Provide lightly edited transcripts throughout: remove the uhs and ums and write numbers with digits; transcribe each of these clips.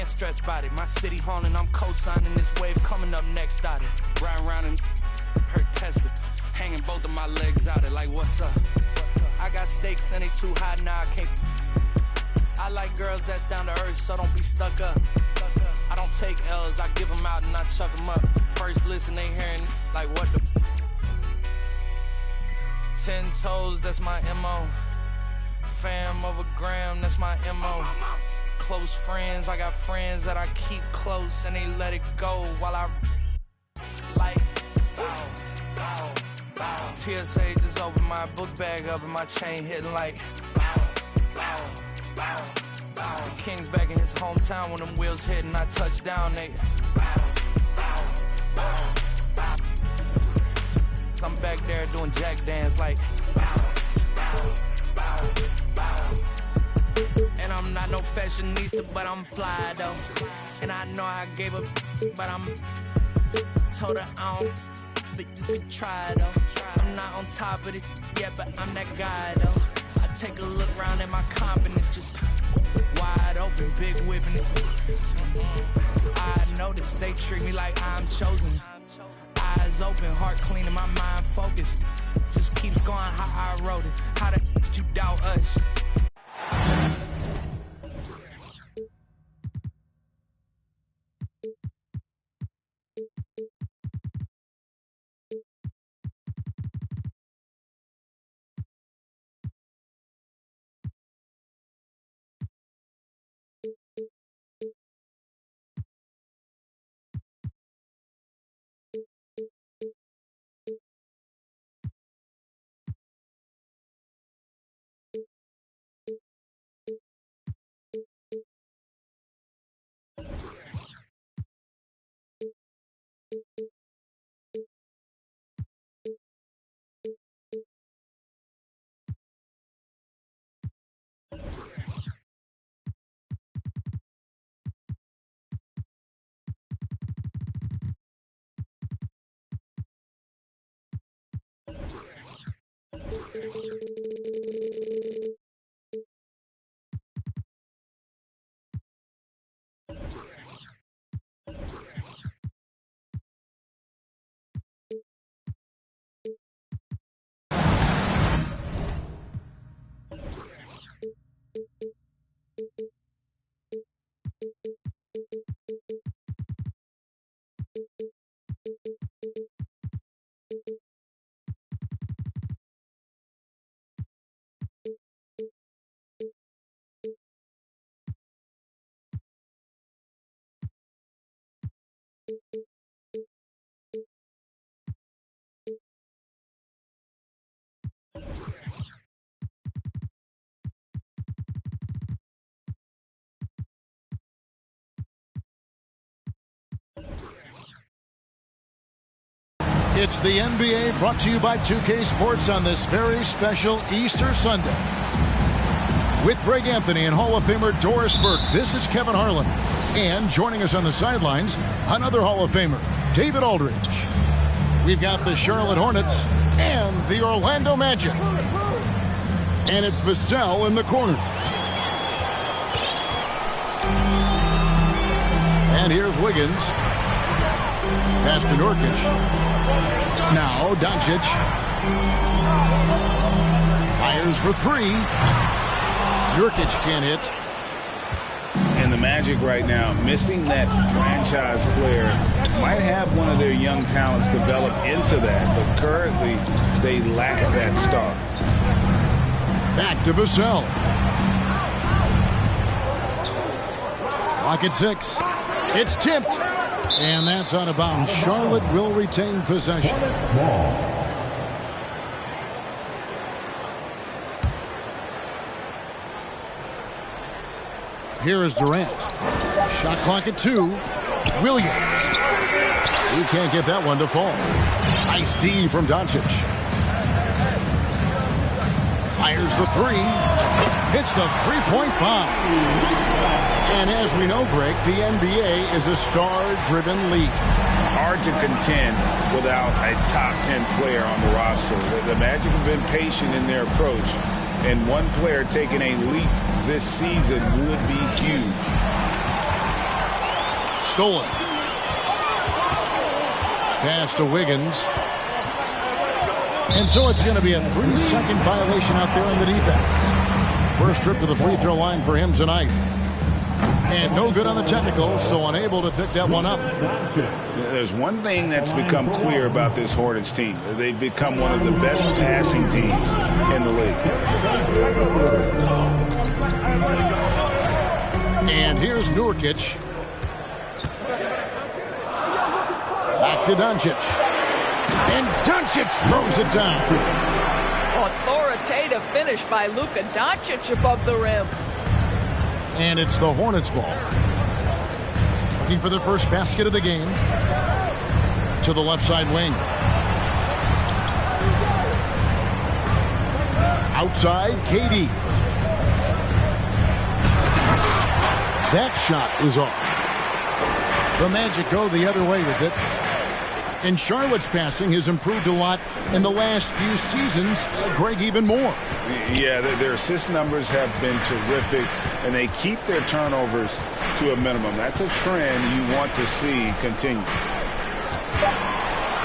ain't stressed about it. My city haunting, I'm co-signing this wave coming up next out it. Riding around and hurt Tesla, hanging both of my legs out it like what's up? I got stakes and they too high now, I can't. I like girls that's down to earth, so don't be stuck up. I don't take L's, I give them out and I chuck them up. First listen, they hearing like what the 10 toes, that's my MO. Fam over gram, that's my MO. Close friends, I got friends that I keep close and they let it go while I like bow, bow, bow. TSA just opened my book bag up and my chain hitting like bow, bow, bow, bow. The King's back in his hometown when them wheels hit and I touch down, they bow, bow, bow, bow. I'm back there doing jack dance like bow, bow, bow, bow. And I'm not no fashionista, but I'm fly though. And I know I gave up, but I'm told her I don't, but you could try though. I'm not on top of it yet, but I'm that guy though. I take a look around at my confidence just wide open, big whipping it. I notice they treat me like I'm chosen. Eyes open, heart clean, and my mind focused. Just keeps going how I wrote it. How the you doubt us? It's the NBA brought to you by 2K Sports on this very special Easter Sunday. With Greg Anthony and Hall of Famer Doris Burke, this is Kevin Harlan. And joining us on the sidelines, another Hall of Famer, David Aldridge. We've got the Charlotte Hornets and the Orlando Magic. And it's Vassell in the corner. And here's Wiggins. Pass to Nurkic. Now Doncic. Fires for three. Nurkic can't hit. And the Magic right now, missing that franchise player, might have one of their young talents develop into that, but currently they lack that star. Back to Vassell. Clock at 6. It's tipped. And that's out of bounds. Charlotte will retain possession. Here is Durant. Shot clock at 2. Williams. He can't get that one to fall. Nice D from Doncic. Fires the 3. Hits the three-point bomb. And as we know, Greg, the NBA is a star-driven league. Hard to contend without a top 10 player on the roster. The Magic have been patient in their approach, and one player taking a leap this season would be huge. stolen. Pass to Wiggins. And so it's going to be a 3-second violation out there on the defense. First trip to the free throw line for him tonight. And no good on the technical, so unable to pick that one up. There's one thing that's become clear about this Hornets team. They've become one of the best passing teams in the league. And here's Nurkic. Back to Doncic. And Doncic throws it down. Authoritative finish by Luka Doncic above the rim. And it's the Hornets ball. Looking for the first basket of the game. To the left side wing. Outside, KD. That shot is off. The Magic go the other way with it. And Charlotte's passing has improved a lot in the last few seasons. Greg, even more. Yeah, their assist numbers have been terrific, and they keep their turnovers to a minimum. That's a trend you want to see continue.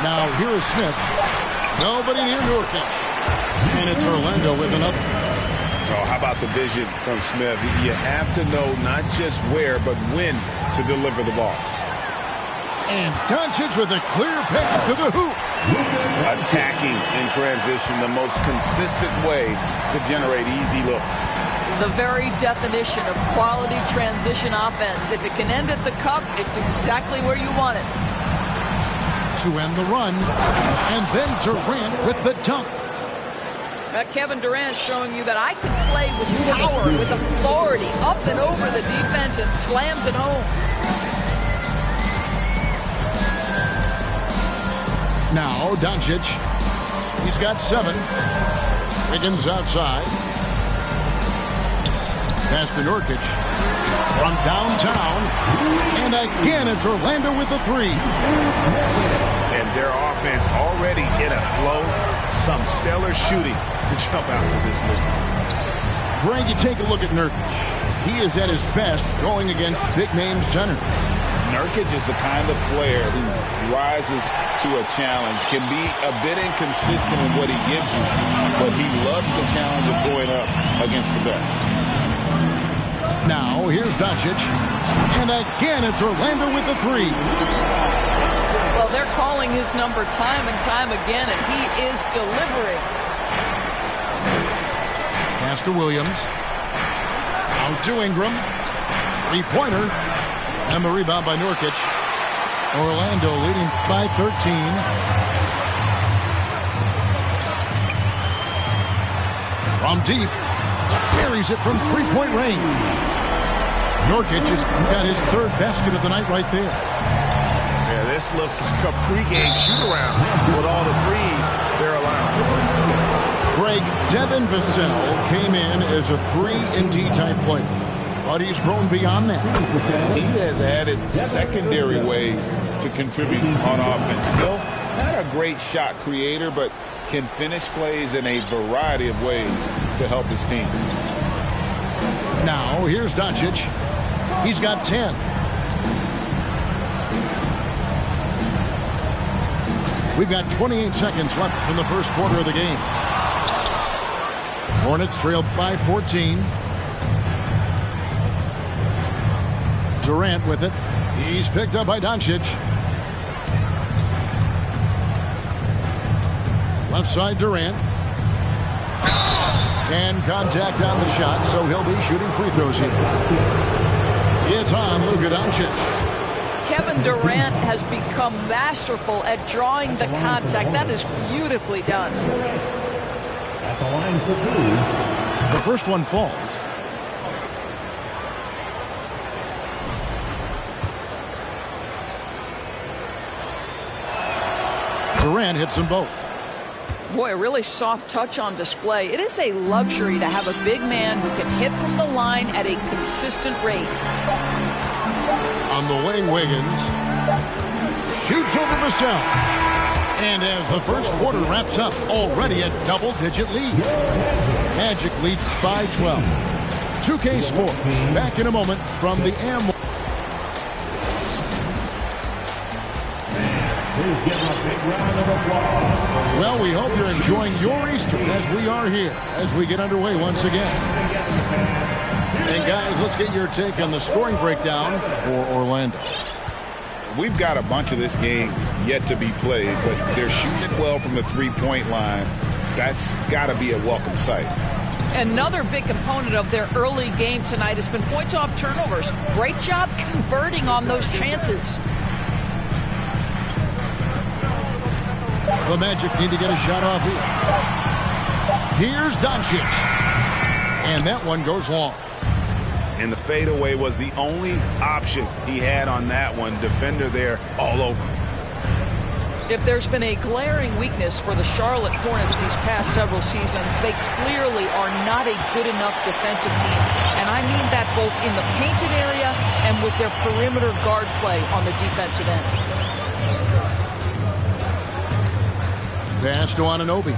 Now, here is Smith. Nobody near Nurkic. And it's Orlando with another. Oh, how about the vision from Smith? You have to know not just where, but when to deliver the ball. And Doncic with a clear path to the hoop. Attacking in transition, the most consistent way to generate easy looks. The very definition of quality transition offense. If it can end at the cup, it's exactly where you want it. To end the run. And then Durant with the dunk. Kevin Durant showing you that I can play with power, with authority, up and over the defense and slams it home. Now, Doncic. He's got 7. Wiggins outside. Pass to Nurkic. From downtown. And again, it's Orlando with the 3. And their offense already in a flow. Some stellar shooting to jump out to this lead. Greg, you take a look at Nurkic. He is at his best going against big-name centers. Nurkic is the kind of player who rises to a challenge, can be a bit inconsistent in what he gives you, but he loves the challenge of going up against the best. Now, here's Doncic. And again, it's Orlando with the 3. Well, they're calling his number time and time again, and he is delivering. Pass to Williams. Out to Ingram. 3-pointer. And the rebound by Nurkic. Orlando leading by 13. From deep. Buries it from 3-point range. Nurkic has got his 3rd basket of the night right there. Yeah, this looks like a pregame shoot-around with all the threes they're allowing. Greg, Devin Vassell came in as a 3-and-D type player. But he's grown beyond that. He has added secondary ways to contribute on offense. Still not a great shot creator, but can finish plays in a variety of ways to help his team. Now, here's Doncic. He's got 10. We've got 28 seconds left in the first quarter of the game. Hornets trailed by 14. Durant with it. He's picked up by Doncic. Left side Durant. And contact on the shot, so he'll be shooting free throws here. It's on Luka Doncic. Kevin Durant has become masterful at drawing the contact. That is beautifully done. At the line for 2. The first one falls. Durant hits them both. Boy, a really soft touch on display. It is a luxury to have a big man who can hit from the line at a consistent rate. On the wing, Wiggins shoots over Vassell. And as the first quarter wraps up, already a double-digit lead. Magic lead by 12. 2K Sports back in a moment from the AM. Please give a big round of applause. Well, we hope you're enjoying your Easter as we are here as we get underway once again. And guys, let's get your take on the scoring breakdown for Orlando. We've got a bunch of this game yet to be played, but they're shooting well from the three-point line. That's got to be a welcome sight. Another big component of their early game tonight has been points off turnovers. Great job converting on those chances. The Magic need to get a shot off here. Here's Doncic. And that one goes long. And the fadeaway was the only option he had on that one. Defender there all over him. If there's been a glaring weakness for the Charlotte Hornets these past several seasons, they clearly are not a good enough defensive team. And I mean that both in the painted area and with their perimeter guard play on the defensive end. Pass to Anunoby.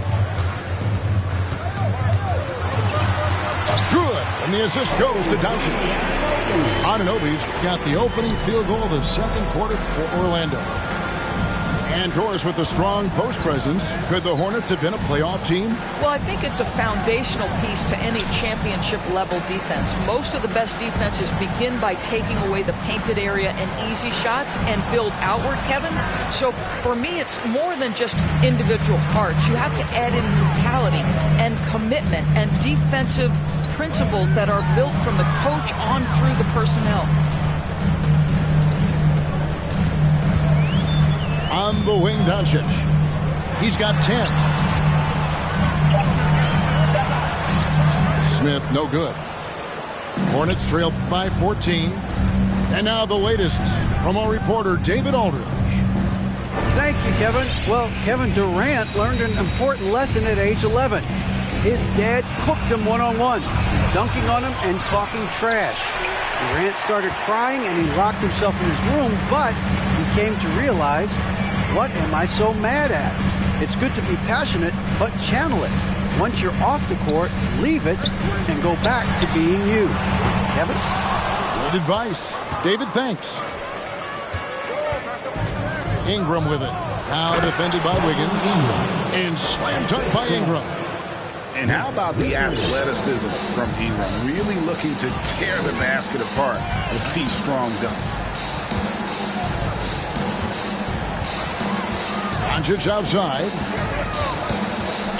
Good. And the assist goes to Doncic. Anunoby's got the opening field goal of the second quarter for Orlando. And Doris with a strong post presence. Could the Hornets have been a playoff team? Well, I think it's a foundational piece to any championship level defense. Most of the best defenses begin by taking away the painted area and easy shots and build outward, Kevin. So for me, it's more than just individual parts. You have to add in mentality and commitment and defensive principles that are built from the coach on through the personnel. On the wing, Doncic. He's got 10. Smith, no good. Hornets trail by 14. And now the latest from our reporter, David Aldridge. Thank you, Kevin. Well, Kevin Durant learned an important lesson at age 11. His dad cooked him one-on-one, dunking on him and talking trash. Durant started crying and he locked himself in his room, but he came to realize, what am I so mad at? It's good to be passionate, but channel it. Once you're off the court, leave it and go back to being you. Kevin? Good advice. David, thanks. Ingram with it. Now defended by Wiggins. And slammed dunk by Ingram. And how about the athleticism from Ingram? Really looking to tear the basket apart with these strong dunks. Doncic outside.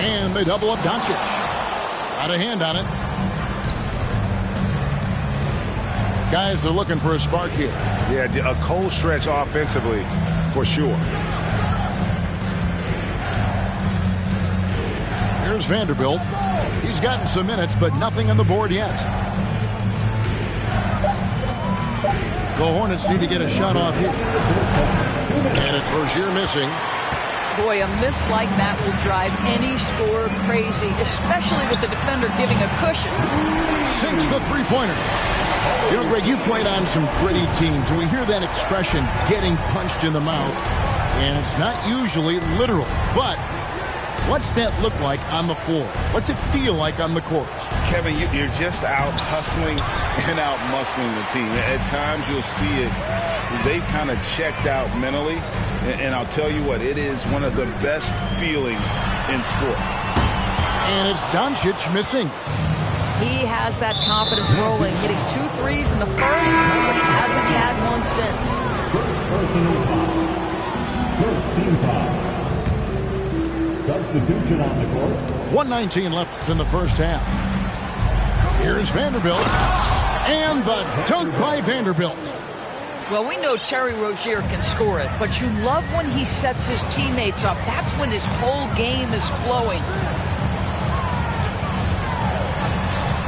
And they double up Doncic. Got a hand on it. Guys are looking for a spark here. Yeah, a cold stretch offensively for sure. Here's Vanderbilt. He's gotten some minutes, but nothing on the board yet. The Hornets need to get a shot off here. And it's Rozier missing. Boy, a miss like that will drive any scorer crazy, especially with the defender giving a cushion. Sinks the three-pointer. You know, Greg, you played on some gritty teams, and we hear that expression, getting punched in the mouth, and it's not usually literal. But what's that look like on the floor? What's it feel like on the court? Kevin, you're just out hustling and out muscling the team. At times you'll see it. They've kind of checked out mentally. And I'll tell you what, it is one of the best feelings in sport. And it's Doncic missing. He has that confidence rolling, hitting 2 threes in the first, but he hasn't had one since. First team foul. Substitution on the court. 1:19 left in the first half. Here's Vanderbilt. And the dunk by Vanderbilt. Well, we know Terry Rozier can score it, but you love when he sets his teammates up. That's when his whole game is flowing.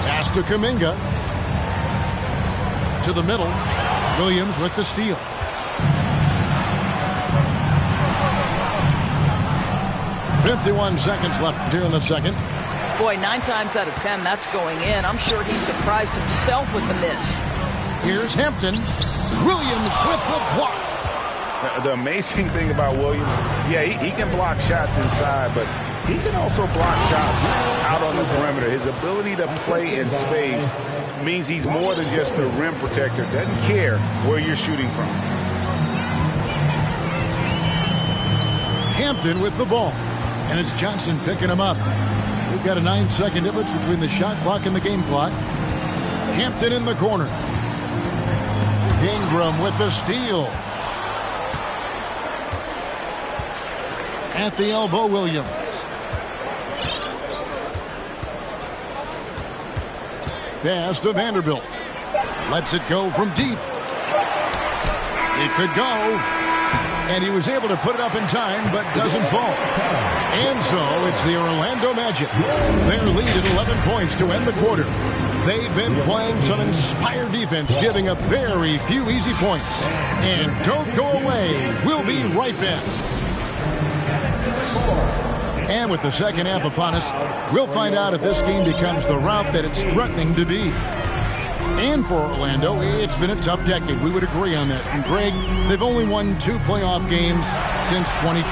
Pass to Kuminga. To the middle. Williams with the steal. .51 seconds left here in the second. Boy, 9 times out of 10, that's going in. I'm sure he surprised himself with the miss. Here's Hampton. Williams with the block. The amazing thing about Williams, yeah, he can block shots inside, but he can also block shots out on the perimeter. His ability to play in space means he's more than just a rim protector. Doesn't care where you're shooting from. Hampton with the ball. And it's Johnson picking him up. We've got a 9-second difference between the shot clock and the game clock. Hampton in the corner. Ingram with the steal. At the elbow, Williams. Pass to Vanderbilt. Lets it go from deep. It could go. And he was able to put it up in time, but doesn't fall. And so it's the Orlando Magic. Their lead at 11 points to end the quarter. They've been playing some inspired defense, giving up very few easy points. And don't go away. We'll be right back. And with the second half upon us, we'll find out if this game becomes the route that it's threatening to be. And for Orlando, it's been a tough decade. We would agree on that. And Greg, they've only won 2 playoff games since 2012.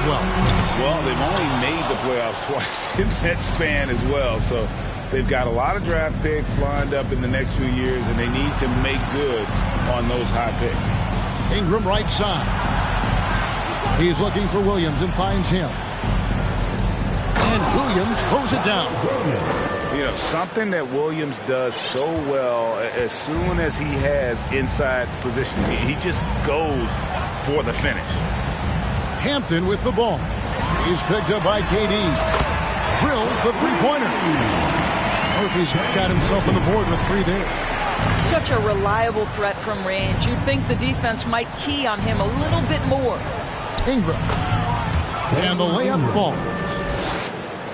Well, they've only made the playoffs twice in that span as well. So they've got a lot of draft picks lined up in the next few years, and they need to make good on those high picks. Ingram right side. He's looking for Williams and finds him. And Williams throws it down. You know, something that Williams does so well, as soon as he has inside position, he just goes for the finish. Hampton with the ball. He's picked up by KD. Drills the three-pointer. Murphy's got himself on the board with 3 there. Such a reliable threat from range. You'd think the defense might key on him a little bit more. Ingram. And the layup falls.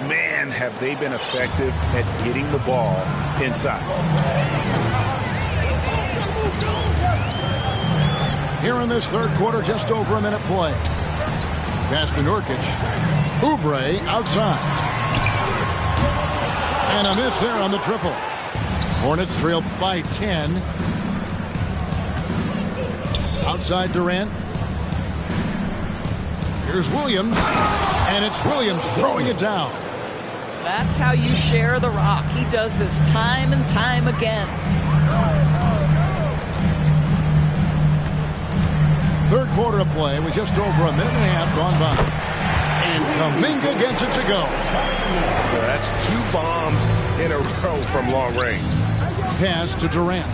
Man, have they been effective at getting the ball inside. Here in this third quarter, just over a minute play. Pass to Nurkic. Oubre outside. And a miss there on the triple. Hornets trail by 10. Outside Durant. Here's Williams. And it's Williams throwing it down. That's how you share the rock. He does this time and time again. Third quarter of play with just over a minute and a half gone by. And Kuminga gets it to go. That's 2 bombs in a row from long range. Pass to Durant.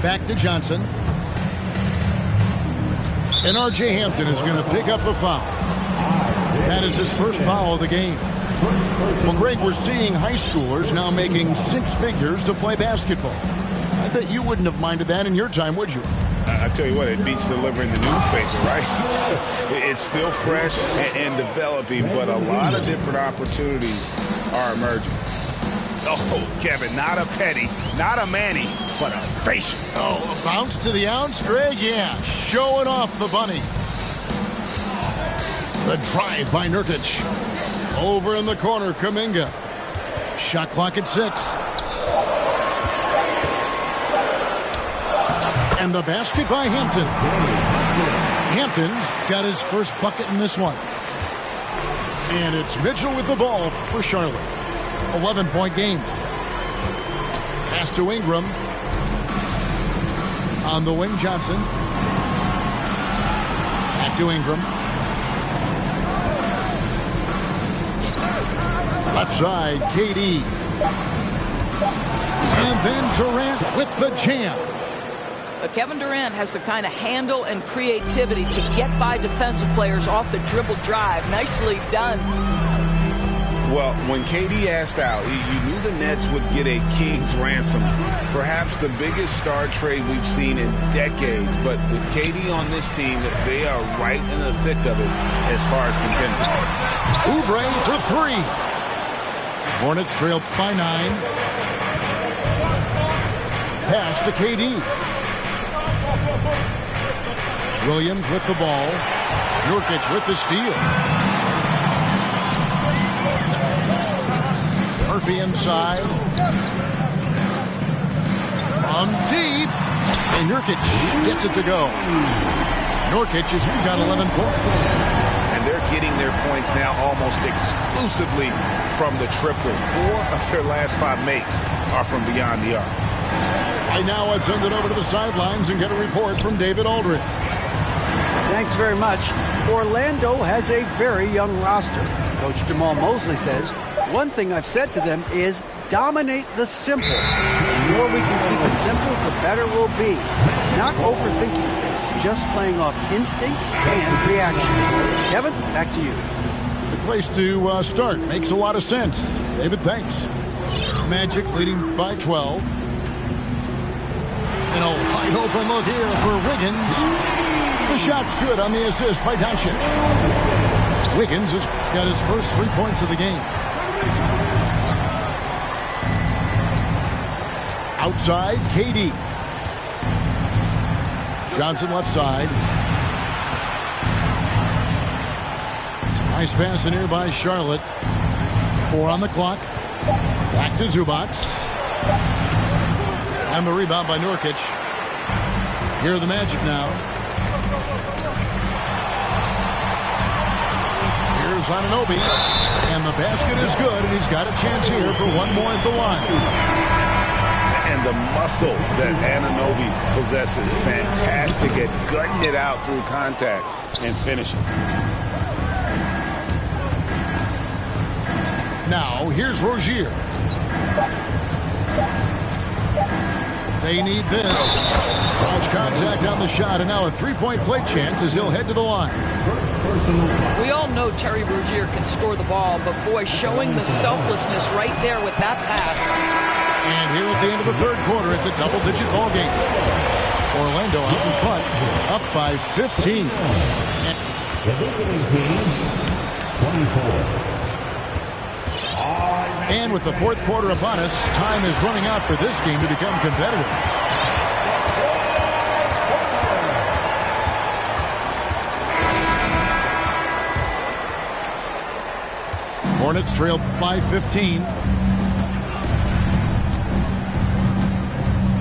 Back to Johnson. And R.J. Hampton is going to pick up a foul. That is his first foul of the game. Well, Greg, we're seeing high schoolers now making 6 figures to play basketball. I bet you wouldn't have minded that in your time, would you? I tell you what, it beats delivering the newspaper, right? It's still fresh and developing, but a lot of different opportunities are emerging. Oh, Kevin, not a Petty, not a Manny, but a facial. Oh, a bounce to the ounce, Greg? Yeah, showing off the bunny. The drive by Nurkic. Over in the corner, Kuminga. Shot clock at 6. And the basket by Hampton. Hampton's got his first bucket in this one. And it's Mitchell with the ball for Charlotte. 11-point game. Pass to Ingram. On the wing, Johnson. Back to Ingram. Left side, KD. And then Durant with the jam. But Kevin Durant has the kind of handle and creativity to get by defensive players off the dribble drive. Nicely done. Well, when KD asked out, you knew the Nets would get a king's ransom. Perhaps the biggest star trade we've seen in decades. But with KD on this team, they are right in the thick of it as far as contending. Oubre for 3. Hornets trail by 9. Pass to KD. Williams with the ball. Nurkic with the steal. Murphy inside. From deep. And Nurkic gets it to go. Nurkic has got 11 points. And they're getting their points now almost exclusively from the triple. 4 of their last 5 makes are from beyond the arc. Right now, let's send it over to the sidelines and get a report from David Aldridge. Thanks very much. Orlando has a very young roster. Coach Jamal Mosley says, one thing I've said to them is dominate the simple. The more we can keep it simple, the better we'll be. Not overthinking things, just playing off instincts and reaction. Kevin, back to you. The place to start. Makes a lot of sense. David, thanks. Magic leading by 12. And a wide open look here for Wiggins. The shot's good on the assist by Doncic. Wiggins has got his first 3 points of the game. Outside, KD. Johnson left side. Some nice passing here by Charlotte. 4 on the clock. Back to Zubac. And the rebound by Nurkic. Here are the Magic now. Here's Anunoby. And the basket is good, and he's got a chance here for one more at the line. And the muscle that Anunoby possesses, fantastic at gutting it out through contact and finishing. Now, here's Rozier. They need this. Cross contact on the shot, and now a three-point play chance as he'll head to the line. We all know Terry Rozier can score the ball, but boy, showing the selflessness right there with that pass. And here at the end of the third quarter, it's a double-digit ball game. Orlando out in front, up by 15. 24. And with the fourth quarter upon us, time is running out for this game to become competitive. Hornets trail by 15.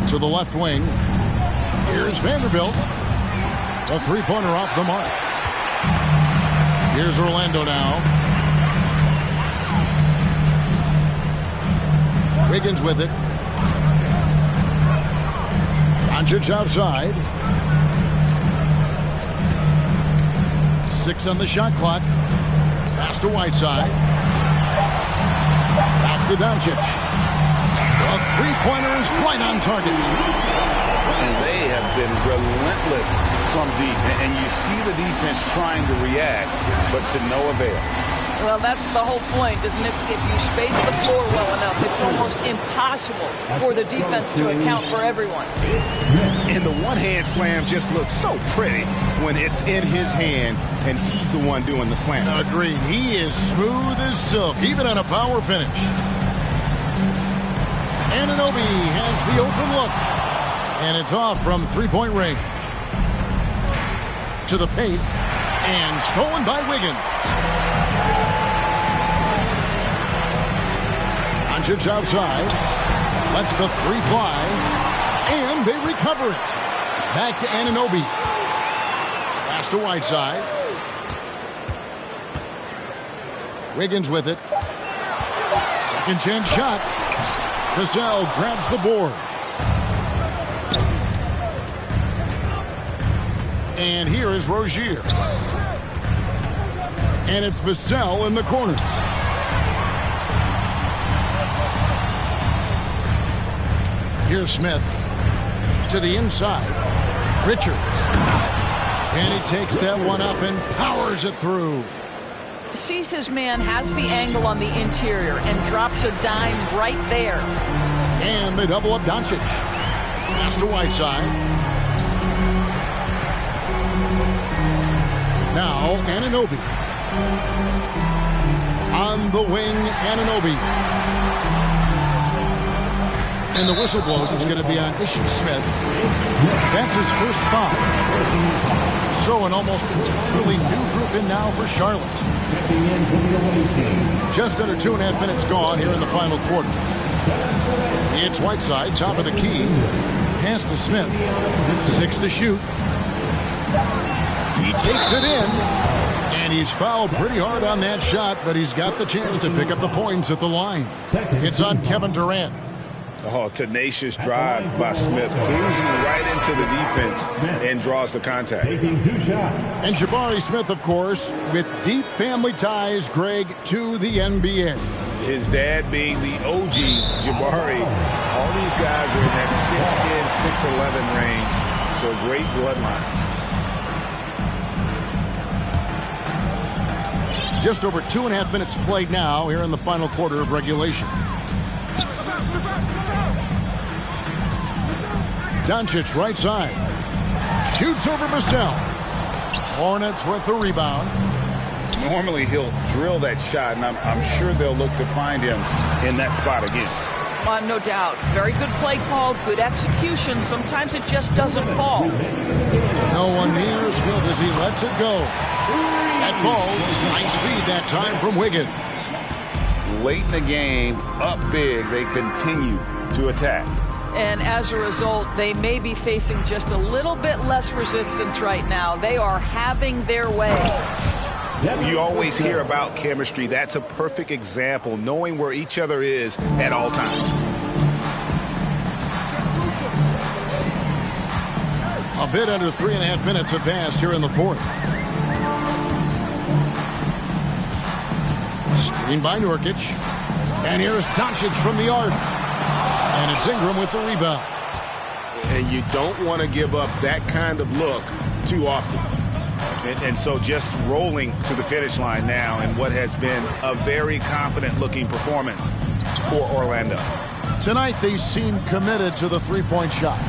To the left wing. Here's Vanderbilt. A three-pointer off the mark. Here's Orlando now. Wiggins with it. Doncic outside. 6 on the shot clock. Pass to Whiteside. Back to Doncic. A three-pointer is right on target. And they have been relentless from deep. And you see the defense trying to react, but to no avail. Well, that's the whole point, isn't it? If you space the floor well enough, it's almost impossible for the defense to account for everyone. And the one-hand slam just looks so pretty when it's in his hand and he's the one doing the slam. Agreed. He is smooth as silk, even on a power finish. Anunoby has the open look. And it's off from three-point range. To the paint. And stolen by Wiggins. Doncic outside. Lets the three fly. And they recover it. Back to Anunoby. Pass to Whiteside. Wiggins with it. Second chance shot. Vassell grabs the board. And here is Rozier. And it's Vassell in the corner. Here's Smith to the inside. Richards. And he takes that one up and powers it through. Sees his man, has the angle on the interior, and drops a dime right there. And they double up Doncic. Pass to Whiteside. Now Anunoby. On the wing, Anunoby. And the whistle blows. It's going to be on Ishi Smith. That's his first foul. So an almost entirely new group in now for Charlotte. Just under 2.5 minutes gone here in the final quarter. It's Whiteside, top of the key. Pass to Smith. 6 to shoot. He takes it in. And he's fouled pretty hard on that shot, but he's got the chance to pick up the points at the line. It's on Kevin Durant. Oh, tenacious drive by Smith, cruising right into the defense and draws the contact. Taking 2 shots. And Jabari Smith, of course, with deep family ties, Greg, to the NBA. His dad being the OG, Jabari. All these guys are in that 6'10", 6'11" range, so great bloodlines. Just over 2.5 minutes played now here in the final quarter of regulation. Doncic right side. Shoots over Vassell. Hornets with the rebound. Normally he'll drill that shot, and I'm sure they'll look to find him in that spot again. No doubt. Very good play call, good execution. Sometimes it just doesn't fall. No one near Smith as he lets it go. That falls. Nice feed that time from Wiggins. Late in the game, up big, they continue to attack. And as a result, they may be facing just a little bit less resistance right now. They are having their way. You always hear about chemistry. That's a perfect example, knowing where each other is at all times. A bit under 3.5 minutes have passed here in the fourth. Screen by Nurkic. And here's Doncic from the arc. And it's Ingram with the rebound. And you don't want to give up that kind of look too often. And so just rolling to the finish line now in what has been a very confident-looking performance for Orlando. Tonight, they seem committed to the three-point shot.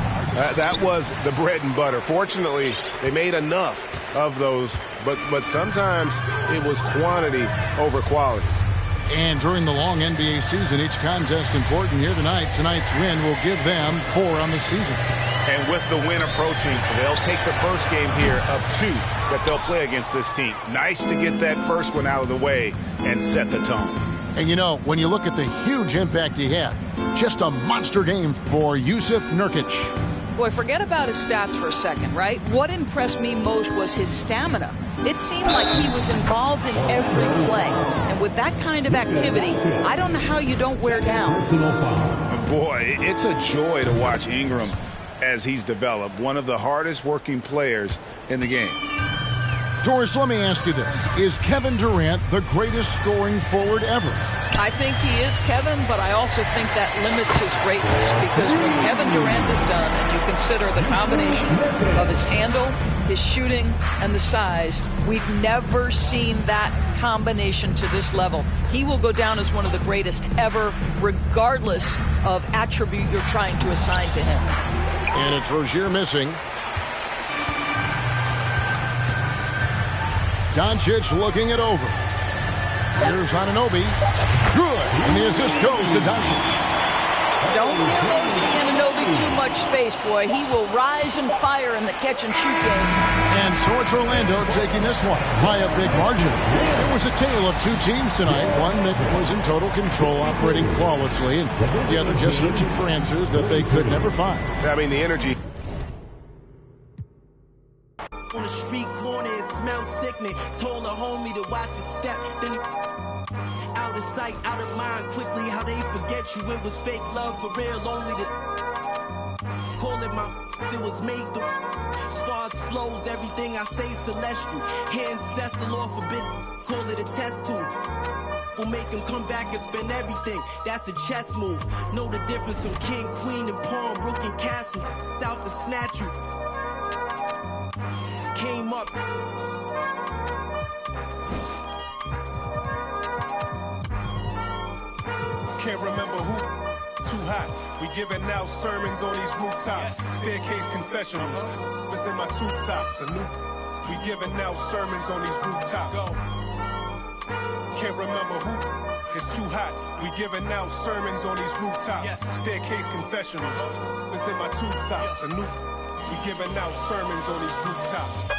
That was the bread and butter. Fortunately, they made enough of those, but sometimes it was quantity over quality. And during the long NBA season, each contest important here tonight. Tonight's win will give them 4 on the season. And with the win approaching, they'll take the first game here of 2 that they'll play against this team. Nice to get that first one out of the way and set the tone. And you know, when you look at the huge impact he had, just a monster game for Jusuf Nurkic. Boy, forget about his stats for a second, right? What impressed me most was his stamina. It seemed like he was involved in every play. And with that kind of activity, I don't know how you don't wear down. Boy, it's a joy to watch Ingram as he's developed. One of the hardest working players in the game. Doris, let me ask you this. Is Kevin Durant the greatest scoring forward ever? I think he is, Kevin, but I also think that limits his greatness, because what Kevin Durant has done, and you consider the combination of his handle, his shooting, and the size, we've never seen that combination to this level. He will go down as one of the greatest ever, regardless of attribute you're trying to assign to him. And it's Rozier missing. Doncic looking it over. Here's Anunoby. Good. And the assist goes to Doncic. Don't give OG Anunoby too much space, boy. He will rise and fire in the catch-and-shoot game. And so it's Orlando taking this one by a big margin. It was a tale of 2 teams tonight. One that was in total control, operating flawlessly, and the other just searching for answers that they could never find. I mean, the energy. On the street corner, it smells sickening. Told a homie to watch his step. Then he out of sight, out of mind. Quickly, how they forget you. It was fake love for real. Only the call it my. It was made to. As far as flows, everything I say celestial. Hand Cecil off a bit. Call it a test tube. We'll make him come back and spend everything. That's a chess move. Know the difference from king, queen, and pawn, rook, and castle. Out to snatch you. Came up. Can't remember who. Too hot. We giving out sermons on these rooftops. Staircase confessionals. Was in my tube tops. We giving out sermons on these rooftops. Can't remember who. It's too hot. We giving out sermons on these rooftops. Staircase confessionals. Was in my tube tops. We giving out sermons on these rooftops.